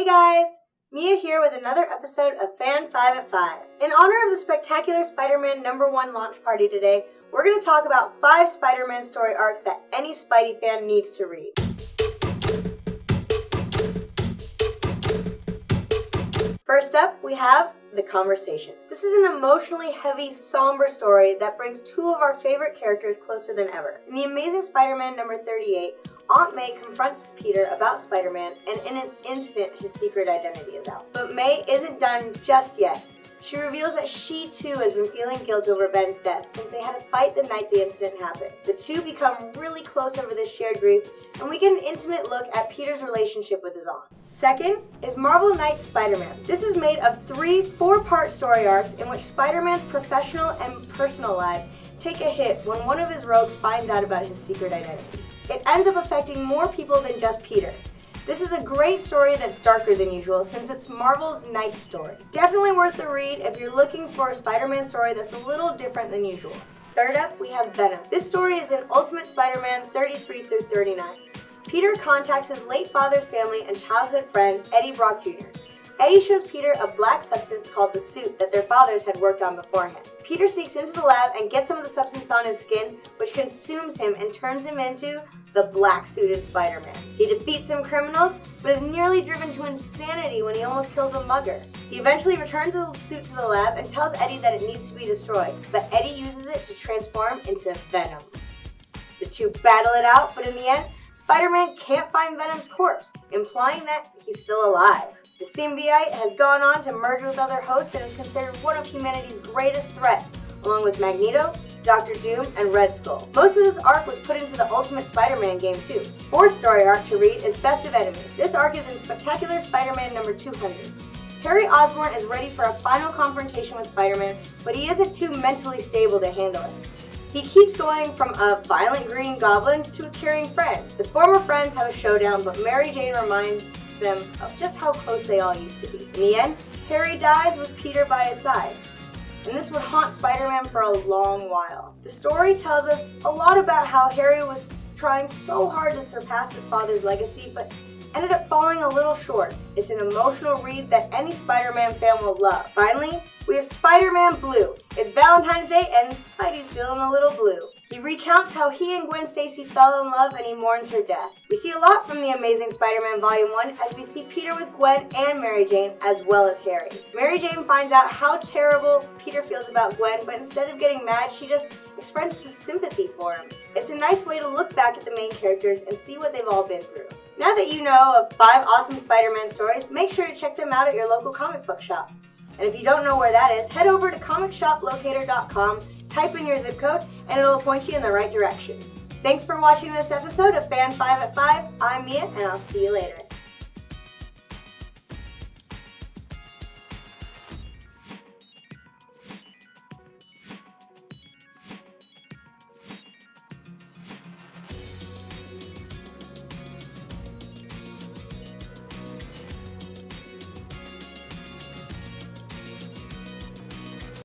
guys! Mia here with another episode of Fan 5 at 5. In honor of the spectacular Spider-Man #1 launch party today, we're going to talk about 5 Spider-Man story arcs that any Spidey fan needs to read. First up, we have The Conversation. This is an emotionally heavy, somber story that brings two of our favorite characters closer than ever. In The Amazing Spider-Man #38, Aunt May confronts Peter about Spider-Man, and in an instant, his secret identity is out. But May isn't done just yet. She reveals that she too has been feeling guilt over Ben's death since they had a fight the night the incident happened. The two become really close over this shared grief, and we get an intimate look at Peter's relationship with his aunt. Second is Marvel Knights Spider-Man. This is made of 3 4-part story arcs in which Spider-Man's professional and personal lives take a hit when one of his rogues finds out about his secret identity. It ends up affecting more people than just Peter. This is a great story that's darker than usual since it's Marvel's Knights story. Definitely worth the read if you're looking for a Spider-Man story that's a little different than usual. Third up, we have Venom. This story is in Ultimate Spider-Man 33 through 39. Peter contacts his late father's family and childhood friend, Eddie Brock Jr. Eddie shows Peter a black substance called the suit that their fathers had worked on beforehand. Peter sneaks into the lab and gets some of the substance on his skin, which consumes him and turns him into the black-suited Spider-Man. He defeats some criminals, but is nearly driven to insanity when he almost kills a mugger. He eventually returns the suit to the lab and tells Eddie that it needs to be destroyed, but Eddie uses it to transform into Venom. The two battle it out, but in the end, Spider-Man can't find Venom's corpse, implying that he's still alive. The symbiote has gone on to merge with other hosts and is considered one of humanity's greatest threats, along with Magneto, Dr. Doom, and Red Skull. Most of this arc was put into the Ultimate Spider-Man game too. Fourth story arc to read is Best of Enemies. This arc is in Spectacular Spider-Man #200. Harry Osborn is ready for a final confrontation with Spider-Man, but he isn't too mentally stable to handle it. He keeps going from a violent green goblin to a caring friend. The former friends have a showdown, but Mary Jane reminds them of just how close they all used to be. In the end, Harry dies with Peter by his side, and this would haunt Spider-Man for a long while. The story tells us a lot about how Harry was trying so hard to surpass his father's legacy, but ended up falling a little short. It's an emotional read that any Spider-Man fan will love. Finally, we have Spider-Man Blue. It's Valentine's Day and Spidey's feeling a little blue. He recounts how he and Gwen Stacy fell in love and he mourns her death. We see a lot from The Amazing Spider-Man Volume 1 as we see Peter with Gwen and Mary Jane as well as Harry. Mary Jane finds out how terrible Peter feels about Gwen, but instead of getting mad, she just expresses sympathy for him. It's a nice way to look back at the main characters and see what they've all been through. Now that you know of 5 awesome Spider-Man stories, make sure to check them out at your local comic book shop. And if you don't know where that is, head over to comicshoplocator.com, type in your zip code, and it'll point you in the right direction. Thanks for watching this episode of Fan 5 at 5. I'm Mia, and I'll see you later.